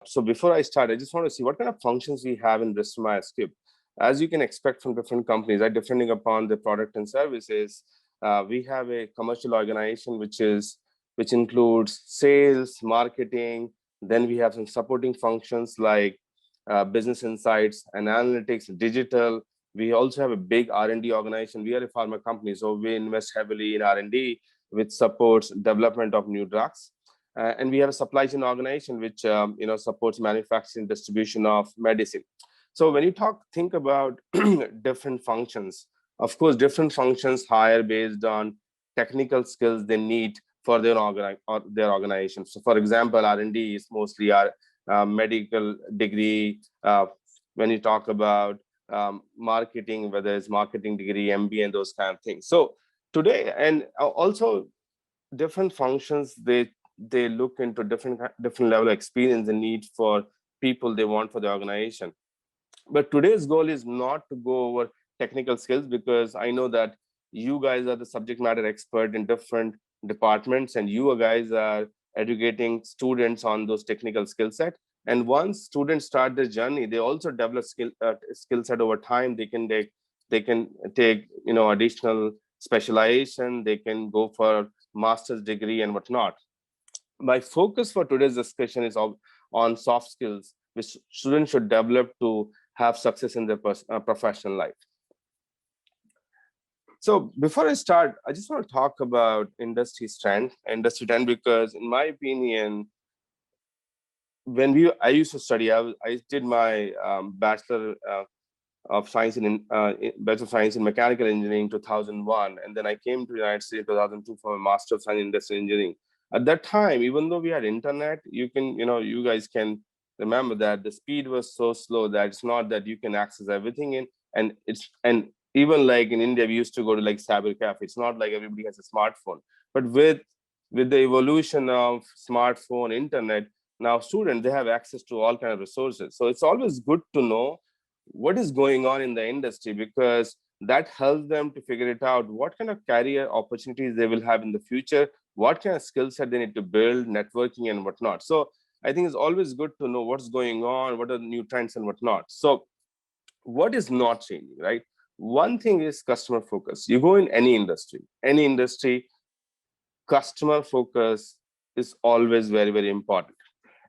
So before I start, I just want to see what kind of functions we have in Bristol-Myers Squibb. As you can expect from different companies, right, depending upon the product and services, we have a commercial organization which includes sales, marketing. Then we have some supporting functions like business insights and analytics, digital. We also have a big R&D organization. We are a pharma company, so we invest heavily in R&D, which supports development of new drugs. And we have a supply chain organization which supports manufacturing, distribution of medicine. So when you think about different functions, of course, different functions hire based on technical skills they need for their organization. So, for example, R&D is mostly our medical degree. When you talk about marketing, whether it's marketing degree, MBA, and those kind of things. So today, and also different functions, they look into different level of experience and need for people they want for the organization. But today's goal is not to go over technical skills, because I know that you guys are the subject matter expert in different departments, and you guys are educating students on those technical skill set. And once students start their journey, they also develop skill set over time. They can take additional specialization. They can go for master's degree and whatnot. My focus for today's discussion is on soft skills, which students should develop to have success in their professional life. So before I start, I just want to talk about industry trend, because in my opinion, when I used to study, I did my bachelor of science in mechanical engineering in 2001, and then I came to the United States in 2002 for a master of science in industrial engineering. At that time, even though we had internet, you guys can remember that the speed was so slow that it's not that you can access everything and even like in India, we used to go to like cyber cafe. It's not like everybody has a smartphone. But with the evolution of smartphone, internet, now students, they have access to all kind of resources. So it's always good to know what is going on in the industry, because that helps them to figure it out, what kind of career opportunities they will have in the future, what kind of skill set they need to build, networking and whatnot. So I think it's always good to know what's going on, what are the new trends and whatnot. So what is not changing, right? One thing is customer focus. You go in any industry, customer focus is always very, very important.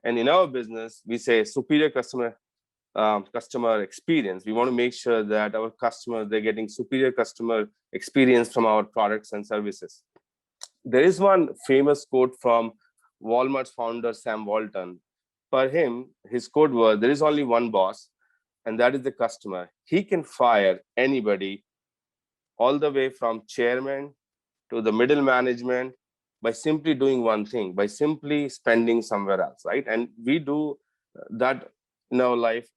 And in our business, we say superior customer experience. We want to make sure that our customers, they're getting superior customer experience from our products and services. There is one famous quote from Walmart's founder, Sam Walton. For him, his quote was, there is only one boss, and that is the customer. He can fire anybody, all the way from chairman to the middle management, by simply doing one thing, by simply spending somewhere else, right? And we do that in our life,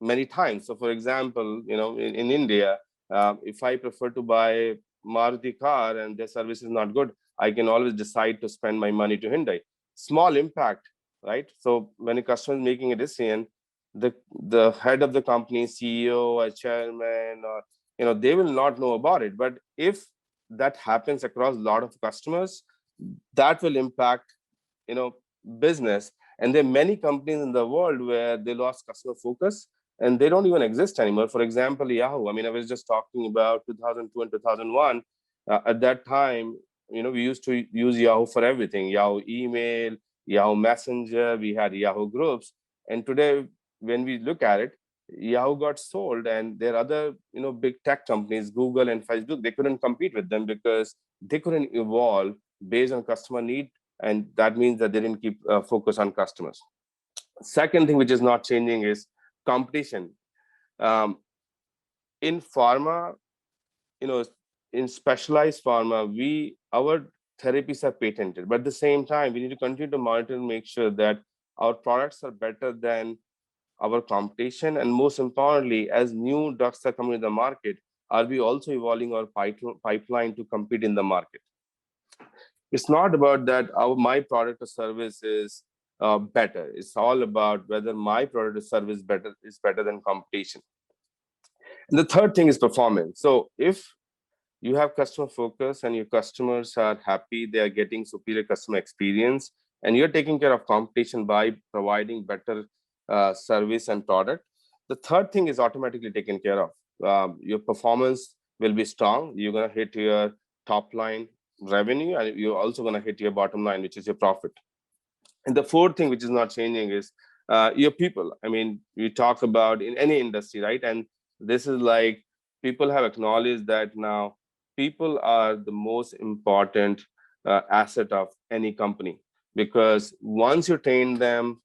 many times. So for example, in India, if I prefer to buy Maruti car and their service is not good, I can always decide to spend my money to Hyundai. Small impact, right? So when a customer is making a decision, the head of the company, CEO or chairman, or they will not know about it. But if that happens across a lot of customers, that will impact business. And there are many companies in the world where they lost customer focus and they don't even exist anymore. For example, Yahoo. I mean, I was just talking about 2002 and 2001. At that time, we used to use Yahoo for everything. Yahoo email, Yahoo Messenger, we had Yahoo Groups. And today, when we look at it, Yahoo got sold, and there are other big tech companies, Google and Facebook, they couldn't compete with them because they couldn't evolve based on customer need, and that means that they didn't keep focus on customers. Second thing which is not changing is competition. In pharma, in specialized pharma, our therapies are patented, but at the same time, we need to continue to monitor and make sure that our products are better than our competition. And most importantly, as new drugs are coming to the market, are we also evolving our pipeline to compete in the market? It's not about that my product or service is better. It's all about whether my product or service is better than competition. And the third thing is performance. So if you have customer focus and your customers are happy, they are getting superior customer experience, and you're taking care of competition by providing better service and product, the third thing is automatically taken care of. Your performance will be strong. You're going to hit your top line revenue, and you're also going to hit your bottom line, which is your profit. And the fourth thing which is not changing is your people. I mean, we talk about in any industry, right? And this is like, people have acknowledged that now people are the most important asset of any company, because once you train them,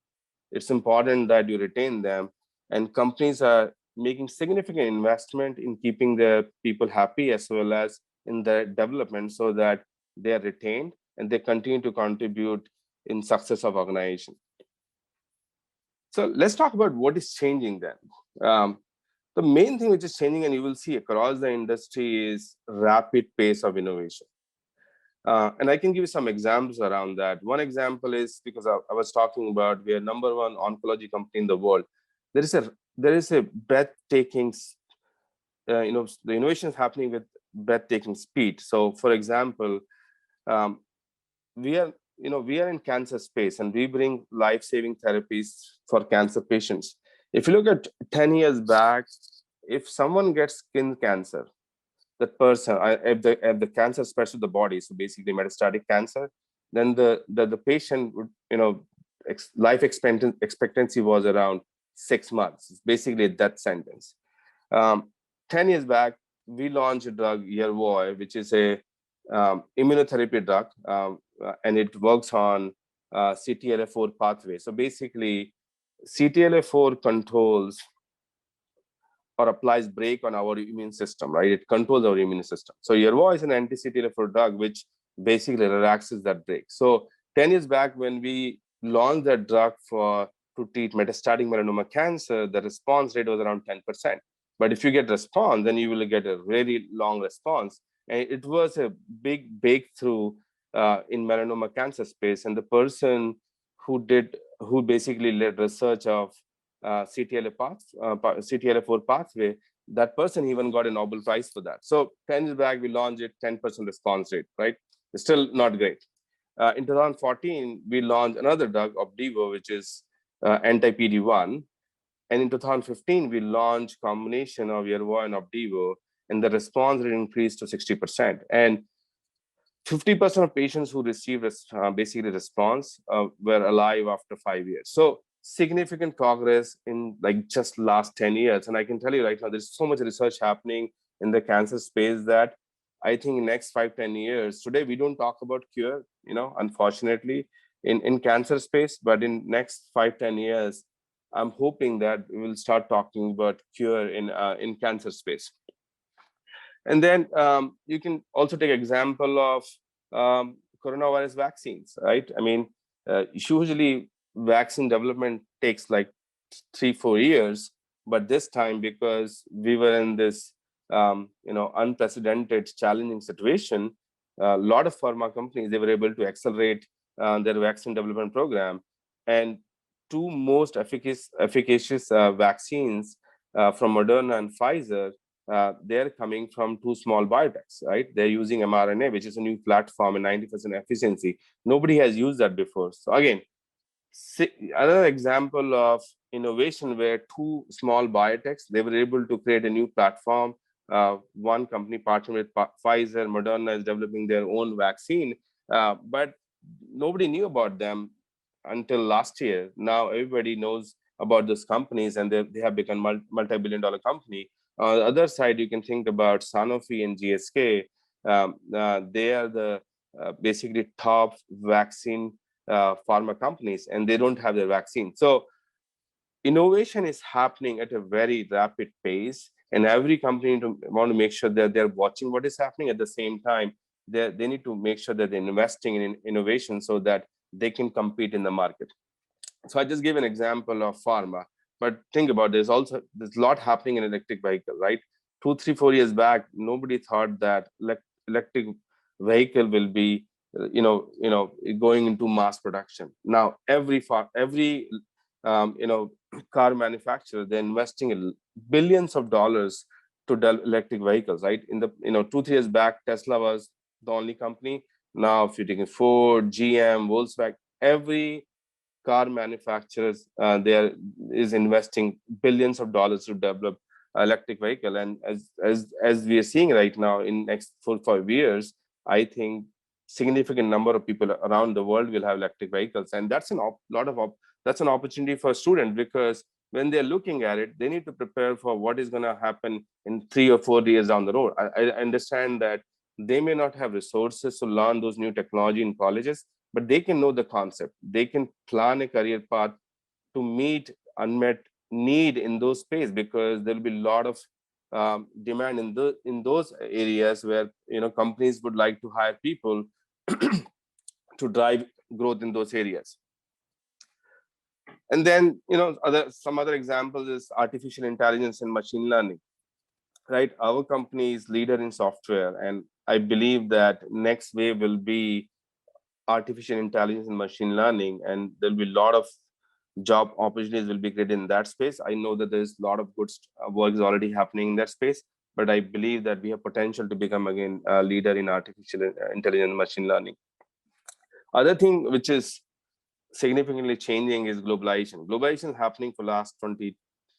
it's important that you retain them. And companies are making significant investment in keeping their people happy as well as in their development, so that they are retained and they continue to contribute in success of organization. So let's talk about what is changing then. The main thing which is changing, and you will see across the industry, is rapid pace of innovation. And I can give you some examples around that. One example is, because I was talking about, we are number one oncology company in the world. There is a breathtaking, the innovation is happening with breathtaking speed. So, for example, um, we are in cancer space, and we bring life-saving therapies for cancer patients. If you look at 10 years back, if someone gets skin cancer, that person, if the cancer spreads to the body, so basically metastatic cancer, then the patient would, life expectancy was around 6 months. It's basically a death sentence. um, 10 years back, we launched a drug, Yervoy, which is a immunotherapy drug, and it works on CTLA4 pathway. So basically, CTLA4 controls or applies brake on our immune system, right? It controls our immune system. So Yervoy is an anti-CTLA4 drug, which basically relaxes that brake. So 10 years back, when we launched that drug to treat metastatic melanoma cancer, the response rate was around 10%. But if you get response, then you will get a really long response. And it was a big breakthrough in melanoma cancer space. And the person who basically led research of CTLA4 pathway, that person even got a Nobel Prize for that. So 10 years back, we launched it, 10% response rate, right? It's still not great. In 2014, we launched another drug, Opdivo, which is anti-PD-1. And in 2015, we launched combination of Yervoy and Opdivo, and the response rate increased to 60%. And 50% of patients who received basically response were alive after 5 years. So significant progress in like just last 10 years. And I can tell you right now, there's so much research happening in the cancer space that I think in next 5-10 years, today we don't talk about cure, unfortunately, in cancer space, but in next 5-10 years, I'm hoping that we will start talking about cure in cancer space. And then you can also take example of coronavirus vaccines, right? I mean, usually vaccine development takes like 3-4 years, but this time, because we were in this unprecedented, challenging situation, a lot of pharma companies, they were able to accelerate their vaccine development program. And two most efficacious vaccines from Moderna and Pfizer, they're coming from two small biotechs, right? They're using mRNA, which is a new platform and 90% efficiency. Nobody has used that before. So again, another example of innovation where two small biotechs, they were able to create a new platform. One company partnered with Pfizer, Moderna is developing their own vaccine, but nobody knew about them until last year. Now everybody knows about those companies, and they have become multi-billion-dollar company. On the other side, you can think about Sanofi and GSK. They are the basically top vaccine pharma companies, and they don't have their vaccine. So innovation is happening at a very rapid pace, and every company want to make sure that they're watching what is happening. At the same time, they need to make sure that they're investing in innovation so that they can compete in the market. So I just gave an example of pharma, but think about there's a lot happening in electric vehicle, right? 2, 3, 4 years back, nobody thought that electric vehicle will be going into mass production. Now every car manufacturer, they're investing billions of dollars to develop electric vehicles, right? In the 2, 3 years back, Tesla was the only company. Now if you're taking Ford, GM, Volkswagen, every car manufacturers there is investing billions of dollars to develop electric vehicle, and as we are seeing right now, in next 4 5 years, I think significant number of people around the world will have electric vehicles, and that's that's an opportunity for students, because when they're looking at it, they need to prepare for what is going to happen in 3 or 4 years down the road. I understand that they may not have resources to learn those new technology in colleges, but they can know the concept. They can plan a career path to meet unmet need in those space, because there'll be a lot of demand in those areas where companies would like to hire people to drive growth in those areas. And then some other examples is artificial intelligence and machine learning. Right, our company is leader in software, and I believe that next wave will be artificial intelligence and machine learning, and there'll be a lot of job opportunities will be created in that space. I know that there's a lot of good work is already happening in that space, but I believe that we have potential to become again a leader in artificial intelligence and machine learning. Other thing which is significantly changing is globalization. Globalization is happening for last 20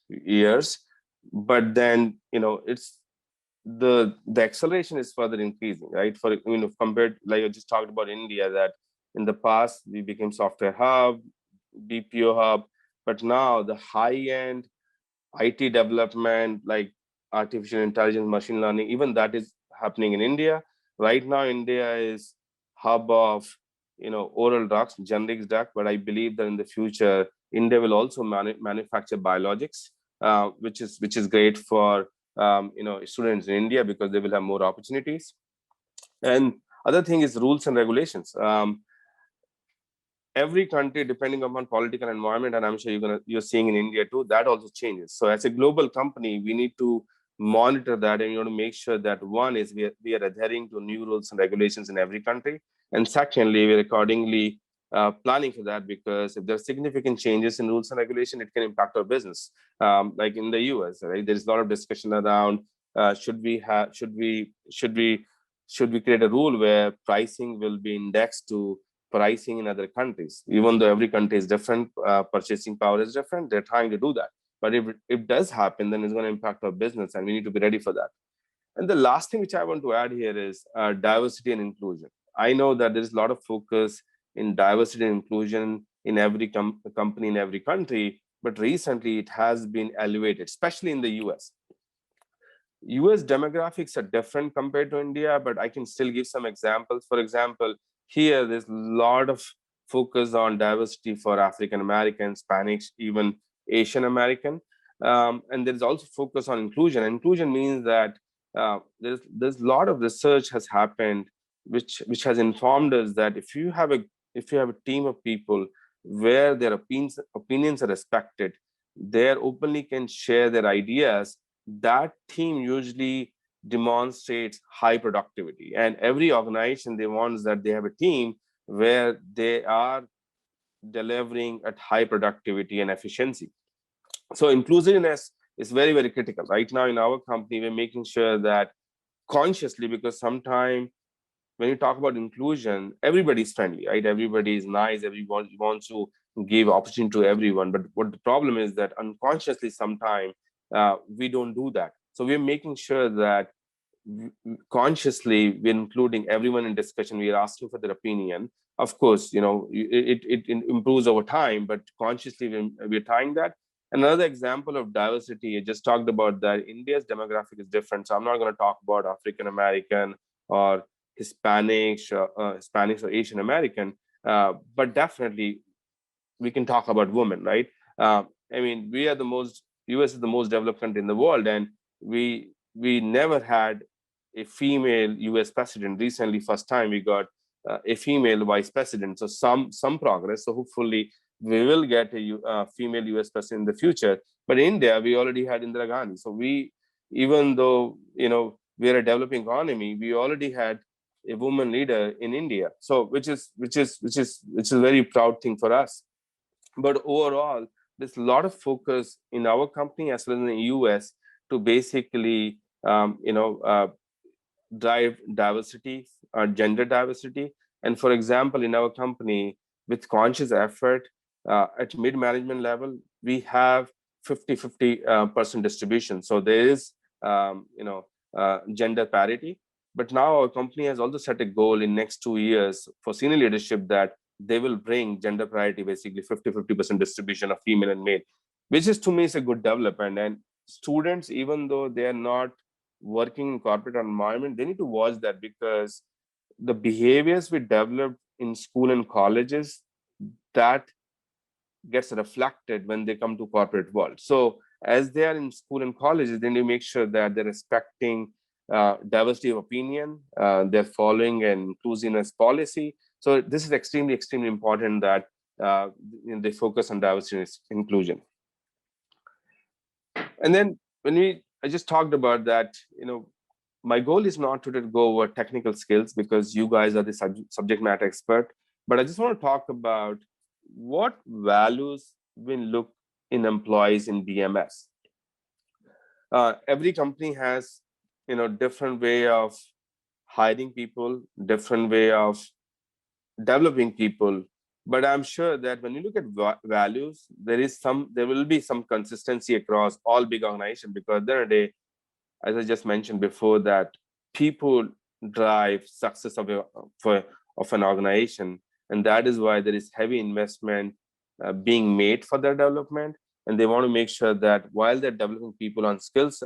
years, but then it's the acceleration is further increasing, right? For compared, like I just talked about India, that in the past we became software hub, BPO hub, but now the high end IT development, like artificial intelligence, machine learning, even that is happening in India. Right now, India is hub of oral drugs, generic drug, but I believe that in the future, India will also manufacture biologics, which is great for students in India, because they will have more opportunities. And other thing is rules and regulations. Every country, depending upon political environment, and I'm sure you're seeing in India too, that also changes. So as a global company, we need to monitor that, and to make sure that one is we are adhering to new rules and regulations in every country, and secondly, we're accordingly planning for that, because if there are significant changes in rules and regulation, it can impact our business. Like in the US, right? There's a lot of discussion around should we create a rule where pricing will be indexed to pricing in other countries, even though every country is different, purchasing power is different. They're trying to do that, but if it does happen, then it's going to impact our business, and we need to be ready for that. And the last thing which I want to add here is diversity and inclusion. I know that there's a lot of focus in diversity and inclusion in every company in every country, but recently it has been elevated, especially in the US demographics are different compared to India, but I can still give some examples. For example, here there's a lot of focus on diversity for African American, Spanish, even Asian American, and there's also focus on inclusion. Inclusion means that there's a lot of research has happened, which has informed us that if you have a team of people where their opinions are respected, they openly can share their ideas, that team usually demonstrates high productivity. And every organization, they want that they have a team where they are delivering at high productivity and efficiency. So inclusiveness is very, very critical. Right now in our company, we're making sure that consciously, because sometimes when you talk about inclusion, everybody's friendly, right? Everybody is nice. Everyone wants to give opportunity to everyone. But what the problem is that unconsciously, sometimes we don't do that. So we're making sure that consciously we're including everyone in discussion. We are asking for their opinion. Of course, it improves over time, but consciously we're trying that. Another example of diversity, I just talked about that India's demographic is different. So I'm not going to talk about African American or Hispanics or Asian American, but definitely we can talk about women, right? I mean, we are the most US is the most developed country in the world, and we never had a female US president. Recently, first time we got a female vice president. So some progress. So hopefully we will get a female US president in the future. But in India, we already had Indira Gandhi. So even though we're a developing economy, we already had a woman leader in India. So which is a very proud thing for us. But overall, there's a lot of focus in our company as well as in the US to basically drive diversity, gender diversity. And for example, in our company, with conscious effort at mid-management level, we have 50-50% distribution. So there is, gender parity. But now our company has also set a goal in next 2 years for senior leadership that they will bring gender parity, basically 50-50% distribution of female and male, which is to me is a good development. And students, even though they are not working in corporate environment, they need to watch that, because the behaviors we develop in school and colleges, that gets reflected when they come to corporate world. So as they are in school and colleges, then you make sure that they're respecting diversity of opinion, they're following an inclusiveness policy. So this is extremely important that uh, they focus on diversity and inclusion. And then I just talked about that, my goal is not to go over technical skills, because you guys are the subject matter expert, but I just want to talk about what values we look in employees in BMS. Every company has, different way of hiring people, different way of developing people. But I'm sure that when you look at values, there will be some consistency across all big organizations, because there are day, as I just mentioned before, that people drive success of an organization, and that is why there is heavy investment being made for their development. And they want to make sure that while they're developing people on skills,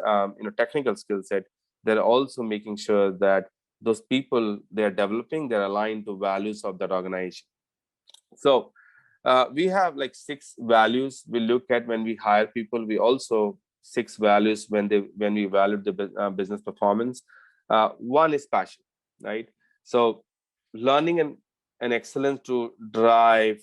technical skill set, they're also making sure that those people they're developing, they're aligned to values of that organization. So we have like 6 values we look at when we hire people. We also 6 values when we evaluate the business performance. One is passion, right? So learning and excellence to drive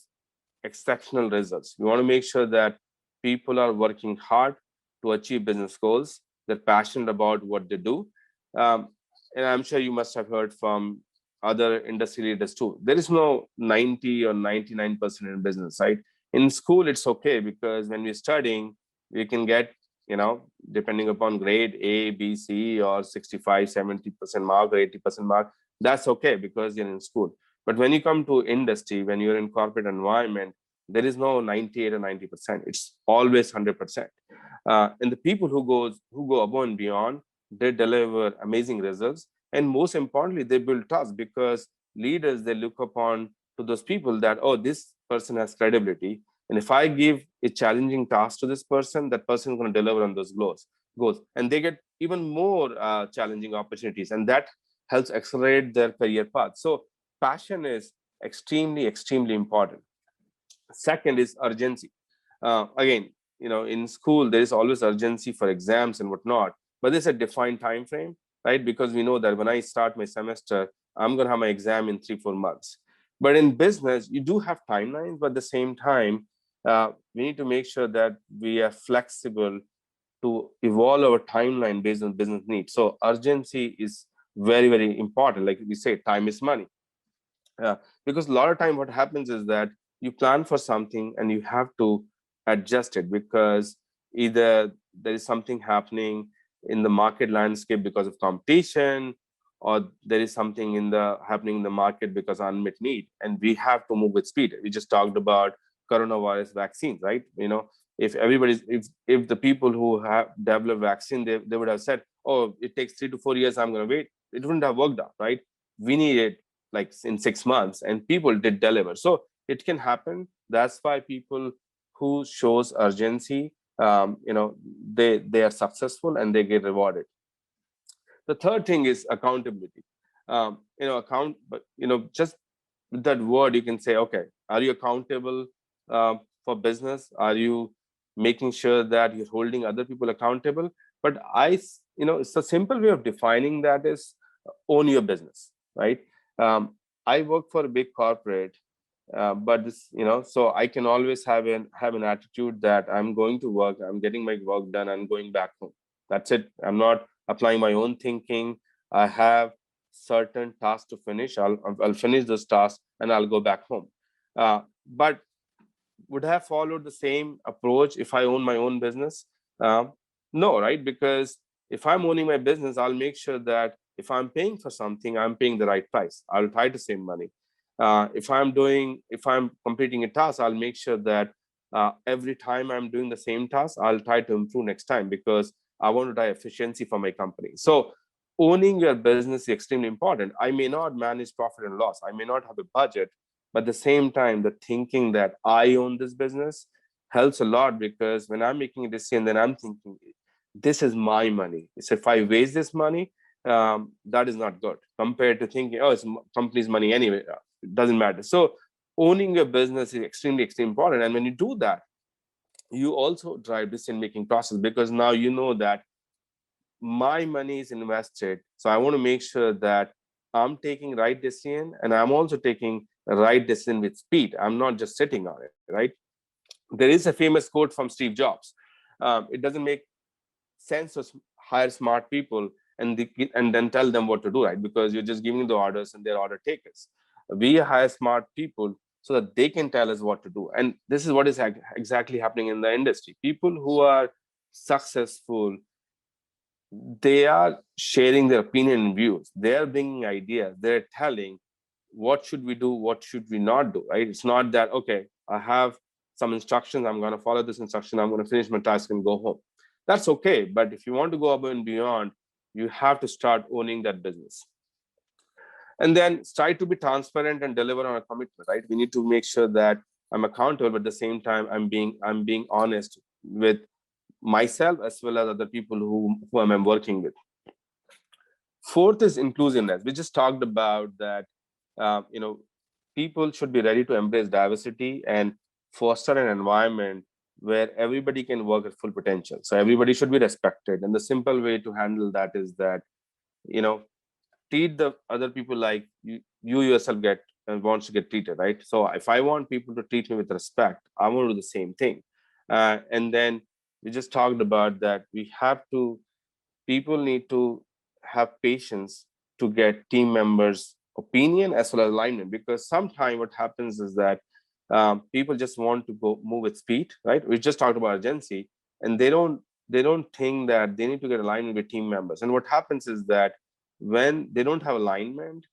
exceptional results. We want to make sure that people are working hard to achieve business goals. They're passionate about what they do. Um, and I'm sure you must have heard from other industry leaders too. There is no 90 or 99% in business, right? In school, it's okay, because when we're studying, we can get, depending upon grade A, B, C, or 65, 70% mark or 80% mark. That's okay, because you're in school. But when you come to industry, when you're in corporate environment, there is no 98 or 90%. It's always 100%. And the people who go above and beyond, they deliver amazing results. And most importantly, they build trust, because leaders, they look upon to those people that, oh, this person has credibility. And if I give a challenging task to this person, that person is going to deliver on those goals. And they get even more challenging opportunities. And that helps accelerate their career path. So passion is extremely important. Second is urgency. Again, in school, there is always urgency for exams and whatnot, but there's a defined time frame, right? Because we know that when I start my semester, I'm going to have my exam in 3-4 months. But in business, you do have timelines, but at the same time, we need to make sure that we are flexible to evolve our timeline based on business needs. So urgency is very important. Like we say, time is money. Yeah, because a lot of time what happens is that you plan for something and you have to adjust it, because either there is something happening in the market landscape because of competition, or there is something happening in the market because of unmet need, and we have to move with speed. We just talked about coronavirus vaccines, right? If the people who have developed vaccine, they would have said, oh, it takes 3 to 4 years, I'm going to wait. It wouldn't have worked out, right? We need it like in 6 months, and people did deliver. So it can happen. That's why people who shows urgency, they are successful and they get rewarded. The third thing is accountability. But just with that word, you can say, okay, are you accountable for business? Are you making sure that you're holding other people accountable? But it's a simple way of defining that is own your business, right? I work for a big corporate, but so I can always have an attitude that I'm going to work, I'm getting my work done, I'm going back home. That's it. I'm not applying my own thinking. I have certain tasks to finish. I'll finish those tasks and I'll go back home. But would I have followed the same approach if I own my own business? No, right? Because if I'm owning my business, I'll make sure that if I'm paying for something, I'm paying the right price. I'll try to save money. If I'm completing a task, I'll make sure that every time I'm doing the same task, I'll try to improve next time, because I want to drive efficiency for my company. So owning your business is extremely important. I may not manage profit and loss, I may not have a budget, but at the same time, the thinking that I own this business helps a lot, because when I'm making a decision, then I'm thinking, this is my money. So if I waste this money, that is not good, compared to thinking, oh, it's company's money anyway. It doesn't matter. So owning your business is extremely important. And when you do that, you also drive decision making process, because now you know that my money is invested. So I want to make sure that I'm taking right decision, and I'm also taking right decision with speed. I'm not just sitting on it, right? There is a famous quote from Steve Jobs. It doesn't make sense to hire smart people and then tell them what to do, right? Because you're just giving the orders and they're order takers. We hire smart people so that they can tell us what to do. And this is what is exactly happening in the industry. People who are successful, they are sharing their opinion and views. They're bringing ideas. They're telling what should we do, what should we not do, right? It's not that, okay, I have some instructions, I'm going to follow this instruction, I'm going to finish my task and go home. That's okay. But if you want to go above and beyond, you have to start owning that business. And then try to be transparent and deliver on a commitment, right? We need to make sure that I'm accountable, but at the same time, I'm being honest with myself as well as other people who I'm working with. Fourth is inclusiveness. We just talked about that. People should be ready to embrace diversity and foster an environment where everybody can work at full potential. So everybody should be respected. And the simple way to handle that is that, you know, treat the other people like you yourself get and wants to get treated, right? So if I want people to treat me with respect, I want to do the same thing. And then we just talked about that people need to have patience to get team members opinion as well as alignment, because sometimes what happens is that people just want to go move with speed, right? We just talked about urgency, and they don't think that they need to get alignment with team members. And what happens is that when they don't have alignment,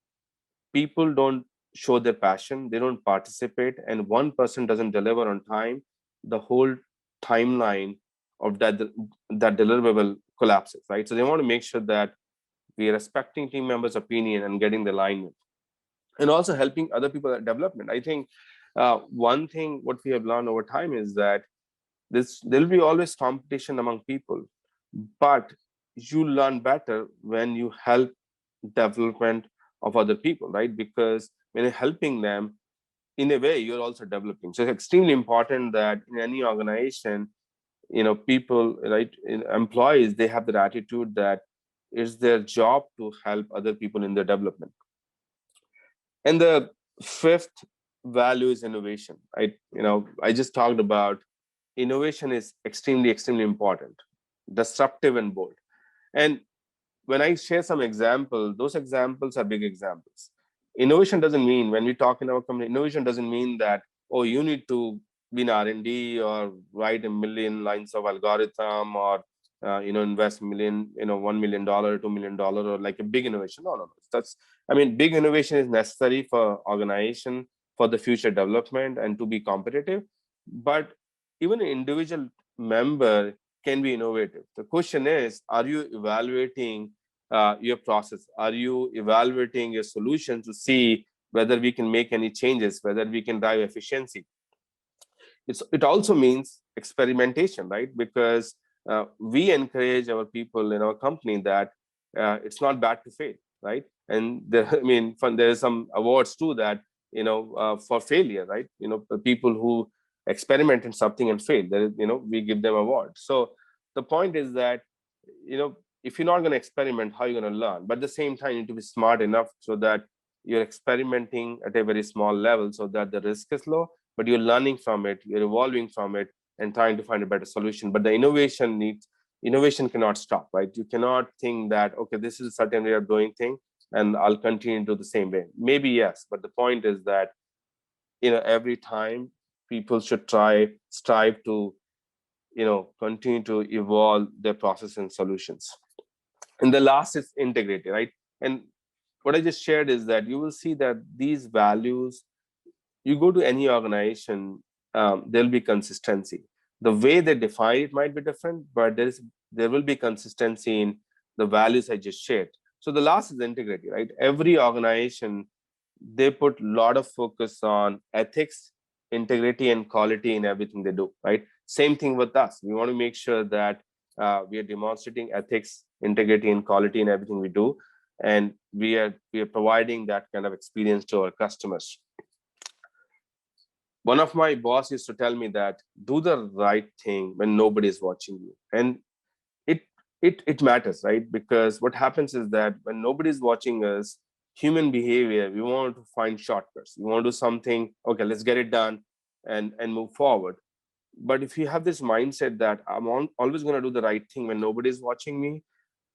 people don't show their passion, they don't participate, and one person doesn't deliver on time, the whole timeline of that deliverable collapses, right? So they want to make sure that we are respecting team members' opinion and getting the alignment, and also helping other people at development. I think one thing what we have learned over time is that there'll be always competition among people, but you learn better when you help development of other people, right? Because when you're helping them, in a way, you're also developing. So it's extremely important that in any organization, people, right, employees, they have that attitude that it's their job to help other people in their development. And the fifth value is innovation, right? I just talked about innovation is extremely important, disruptive and bold. And when I share some examples, those examples are big examples. Innovation doesn't mean, when we talk in our company, innovation doesn't mean that, oh, you need to be in R&D or write a million lines of algorithm, or invest million, $1 million, $2 million, or like a big innovation. No. Big innovation is necessary for organization, for the future development and to be competitive. But even an individual member can be innovative. The question is, are you evaluating your process? Are you evaluating your solution to see whether we can make any changes, whether we can drive efficiency? It also means experimentation, right? Because we encourage our people in our company that it's not bad to fail, right? And there's some awards too that for failure, right? The people who experiment in something and fail, we give them awards. So the point is that if you're not going to experiment, how are you going to learn? But at the same time, you need to be smart enough so that you're experimenting at a very small level so that the risk is low, but you're learning from it, you're evolving from it, and trying to find a better solution. But the innovation cannot stop, right? You cannot think that, okay, this is a certain way of doing thing and I'll continue to do the same way. Maybe yes, but the point is that every time people should strive to continue to evolve their process and solutions. And the last is integrity, right? And what I just shared is that you will see that these values, you go to any organization, there'll be consistency. The way they define it might be different, but there will be consistency in the values I just shared. So the last is integrity, right? Every organization, they put a lot of focus on ethics, integrity, and quality in everything they do, right? Same thing with us. We want to make sure that we are demonstrating ethics, integrity, and quality in everything we do, and we are providing that kind of experience to our customers. One of my boss used to tell me that do the right thing when nobody is watching you, and it it matters, right? Because what happens is that when nobody is watching us, human behavior, we want to find shortcuts, we want to do something, okay, let's get it done and move forward. But if you have this mindset that always going to do the right thing when nobody is watching me,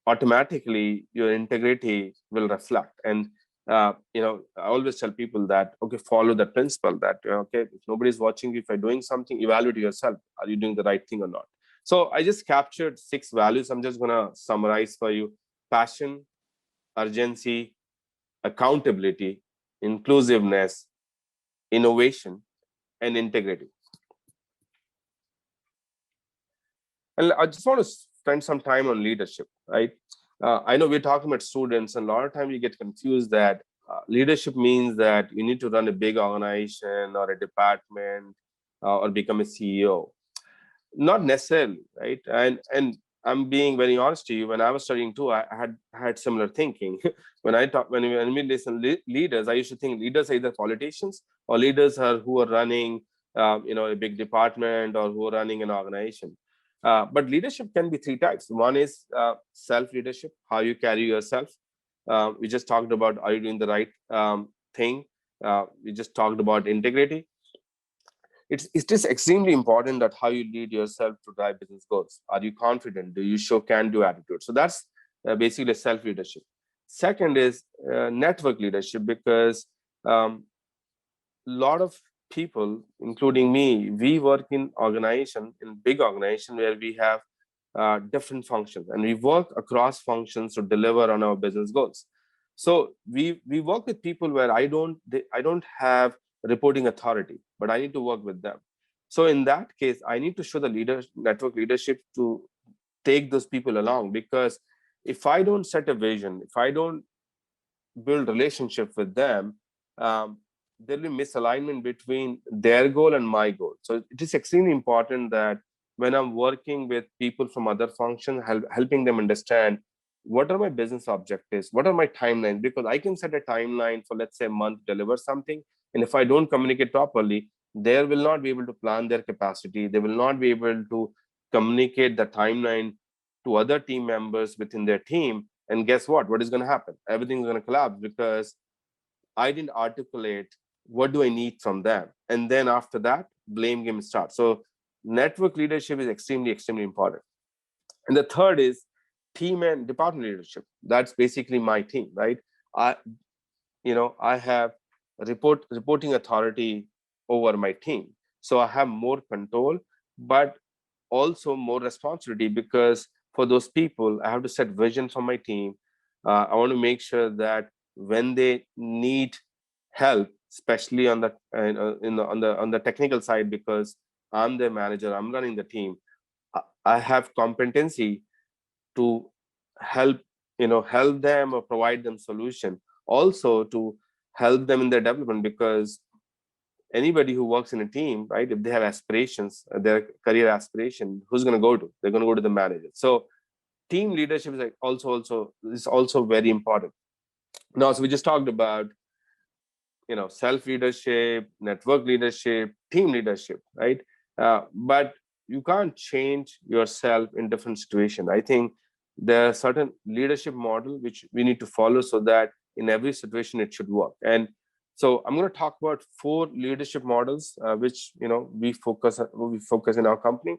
automatically your integrity will reflect. And I always tell people that, okay, follow the principle that, okay, if nobody's watching you, if you're doing something, evaluate yourself, are you doing the right thing or not? So I just captured 6 values. I'm just going to summarize for you: passion, urgency, accountability, inclusiveness, innovation, and integrity. And I just want to spend some time on leadership, right? I know we're talking about students, and a lot of times you get confused that leadership means that you need to run a big organization or a department, or become a CEO. Not necessarily, right? And I'm being very honest to you. When I was studying too, I had similar thinking. When we listen leaders, I used to think leaders are either politicians or leaders are who are running, a big department or who are running an organization. But leadership can be 3 types. One is self leadership, how you carry yourself. We just talked about, are you doing the right thing? We just talked about integrity. It's just extremely important that how you lead yourself to drive business goals. Are you confident? Do you show can-do attitude? So that's basically self-leadership. Second is network leadership, because a lot of people, including me, we work in big organization where we have different functions, and we work across functions to deliver on our business goals. So we work with people where I don't have reporting authority, but I need to work with them. So in that case, I need to show the network leadership to take those people along, because if I don't set a vision, if I don't build relationship with them, there'll be misalignment between their goal and my goal. So it is extremely important that when I'm working with people from other functions, helping them understand what are my business objectives, what are my timelines, because I can set a timeline for, let's say, a month, deliver something. And if I don't communicate properly, they will not be able to plan their capacity. They will not be able to communicate the timeline to other team members within their team. And guess what? What is going to happen? Everything's going to collapse because I didn't articulate what do I need from them. And then after that, blame game starts. So network leadership is extremely, extremely important. And the third is team and department leadership. That's basically my team, right? I, I have reporting authority over my team. So I have more control, but also more responsibility, because for those people, I have to set vision for my team. I want to make sure that when they need help, especially on the on the technical side, because I'm their manager, I'm running the team. I have competency to help help them or provide them solution, also to help them in their development, because anybody who works in a team, right, if they have aspirations, their career aspiration, who's going to go to? They're going to go to the manager. So team leadership is like also very important. Now, so we just talked about self leadership, network leadership, team leadership, right? But you can't change yourself in different situations. I think there are certain leadership model which we need to follow, so that in every situation it should work. And so I'm going to talk about 4 leadership models, which we focus in our company.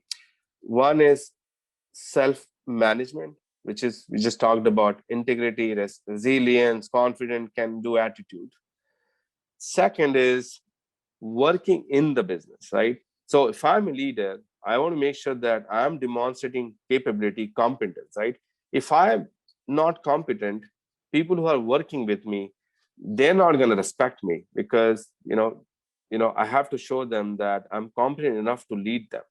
One is self management, which is, we just talked about, integrity, resilience, confident, can do attitude. Second is working in the business, right? So if I'm a leader, I want to make sure that I'm demonstrating capability, competence, right? If I'm not competent, people who are working with me, they're not going to respect me because I have to show them that I'm competent enough to lead them.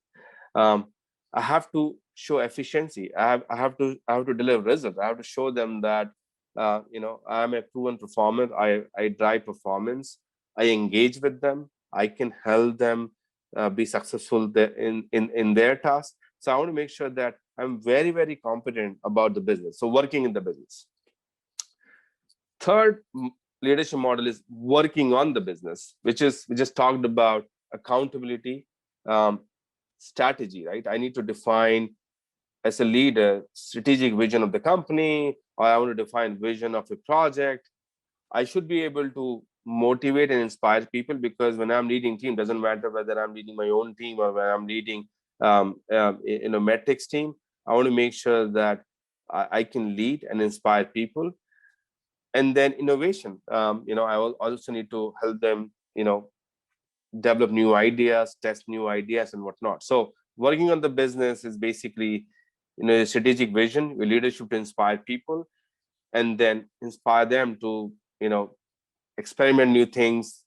um, I have to show efficiency. I have to deliver results. I have to show them that I'm a proven performer. I drive performance. I engage with them. I can help them be successful in their task. So I want to make sure that I'm very, very competent about the business. So working in the business. Third leadership model is working on the business, which is we just talked about accountability, um, strategy, right? I need to define as a leader strategic vision of the company, or I want to define vision of a project. I should be able to motivate and inspire people, because when I'm leading team, doesn't matter whether I'm leading my own team or whether I'm leading in a metrics team. I want to make sure that I can lead and inspire people. And then innovation, I also need to help them develop new ideas, test new ideas and whatnot. So working on the business is basically a strategic vision, your leadership to inspire people, and then inspire them to experiment new things,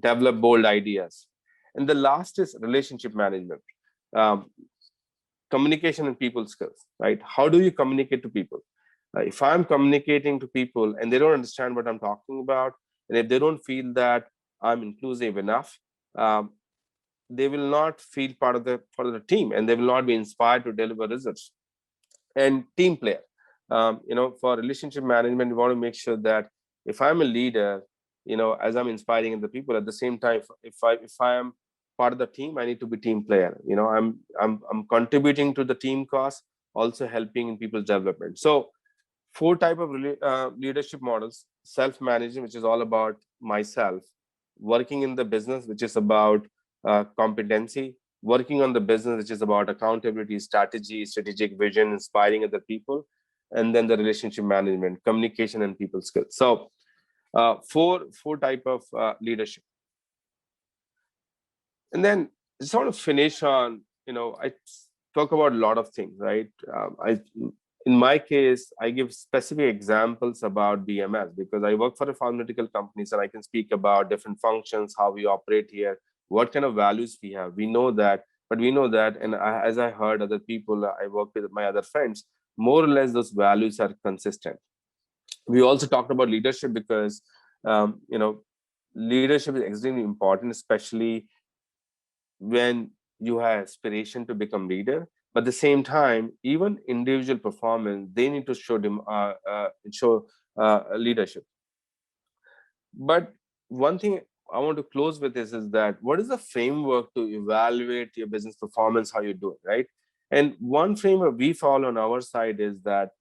develop bold ideas. And the last is relationship management, um, communication and people skills, right? How do you communicate to people? If I'm communicating to people and they don't understand what I'm talking about, and if they don't feel that I'm inclusive enough, um, they will not feel part of the team, and they will not be inspired to deliver results. And team player, for relationship management, we want to make sure that if I'm a leader, as I'm inspiring the people, at the same time, if I am part of the team, I need to be team player. I'm contributing to the team cause, also helping in people's development. So four type of leadership models: self-management, which is all about myself; working in the business, which is about competency; working on the business, which is about accountability, strategy, strategic vision, inspiring other people; and then the relationship management, communication and people skills. So four type of leadership. And then I just want to finish on, I talk about a lot of things, right? In my case, I give specific examples about BMS because I work for a pharmaceutical companies, and I can speak about different functions, how we operate here, what kind of values we have. We know that, but we know that, and as I heard other people, I work with my other friends, more or less those values are consistent. We also talked about leadership because, leadership is extremely important, especially when you have aspiration to become leader. But at the same time, even individual performance, they need to show leadership. But one thing I want to close with is that what is the framework to evaluate your business performance, how you do it, right? And one framework we follow on our side is that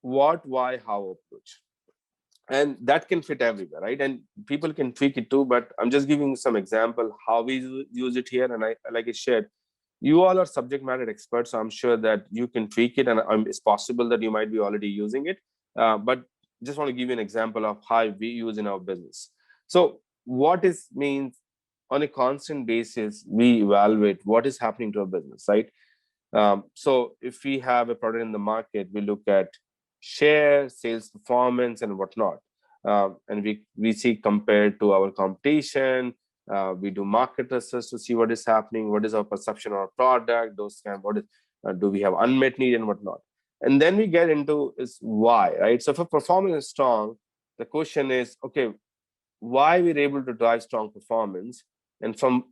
what, why, how approach. And that can fit everywhere, right? And people can tweak it too, but I'm just giving some example how we use it here. And I, like I shared, you all are subject matter experts, so I'm sure that you can tweak it, and it's possible that you might be already using it. But just want to give you an example of how we use in our business. So what is means, on a constant basis we evaluate what is happening to our business, right? So if we have a product in the market, we look at share, sales performance, and whatnot. And we see compared to our competition. We do market research to see what is happening, what is our perception of our product, those kind of what is, do we have unmet need and whatnot. And then we get into is why, right? So if a performance is strong, the question is, okay, why we're able to drive strong performance, and from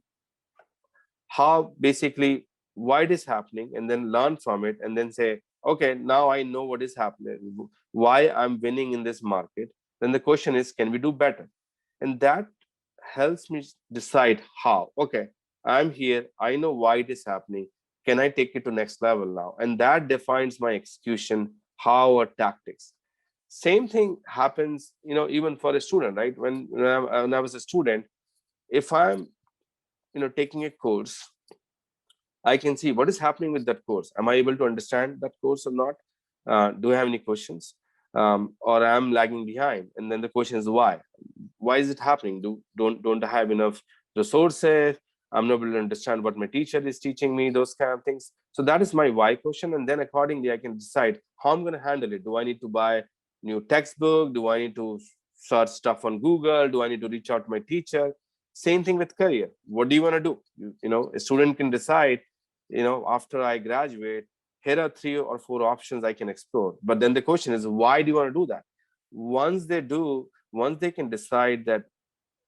how basically why it is happening, and then learn from it, and then say, okay, now I know what is happening, why I'm winning in this market. Then the question is, can we do better? And that helps me decide how. Okay, I'm here, I know why it is happening, can I take it to next level now? And that defines my execution, how, or tactics. Same thing happens, even for a student, right? When I was a student, if I'm taking a course, I can see what is happening with that course. Am I able to understand that course or not? Do I have any questions? Or I'm lagging behind? And then the question is why? Why is it happening? Don't I have enough resources? I'm not able to understand what my teacher is teaching me, those kind of things. So that is my why question. And then accordingly, I can decide how I'm going to handle it. Do I need to buy new textbook? Do I need to search stuff on Google? Do I need to reach out to my teacher? Same thing with career. What do you want to do? A student can decide, after I graduate, here are 3 or 4 options I can explore. But then the question is, why do you want to do that? Once they can decide that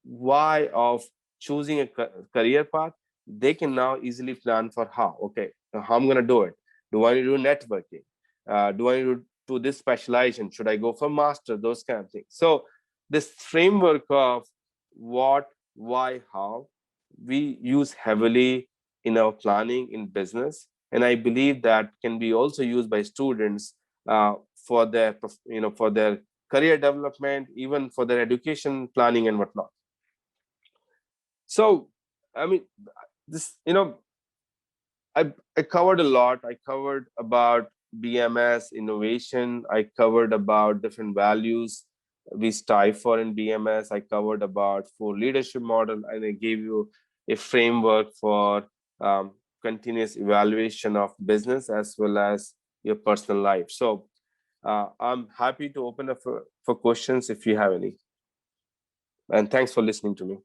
why of choosing a career path, they can now easily plan for how. Okay, how I'm going to do it. Do I need to do networking? Do I need to do this specialization? Should I go for master? Those kind of things. So this framework of what, why, how, we use heavily in our planning in business, and I believe that can be also used by students for their for their career development, even for their education planning and whatnot. So, I mean, this, I covered a lot. I covered about BMS innovation. I covered about different values we strive for in BMS. I covered about 4 leadership model, and I gave you a framework for um, continuous evaluation of business as well as your personal life. So I'm happy to open up for questions if you have any. And thanks for listening to me.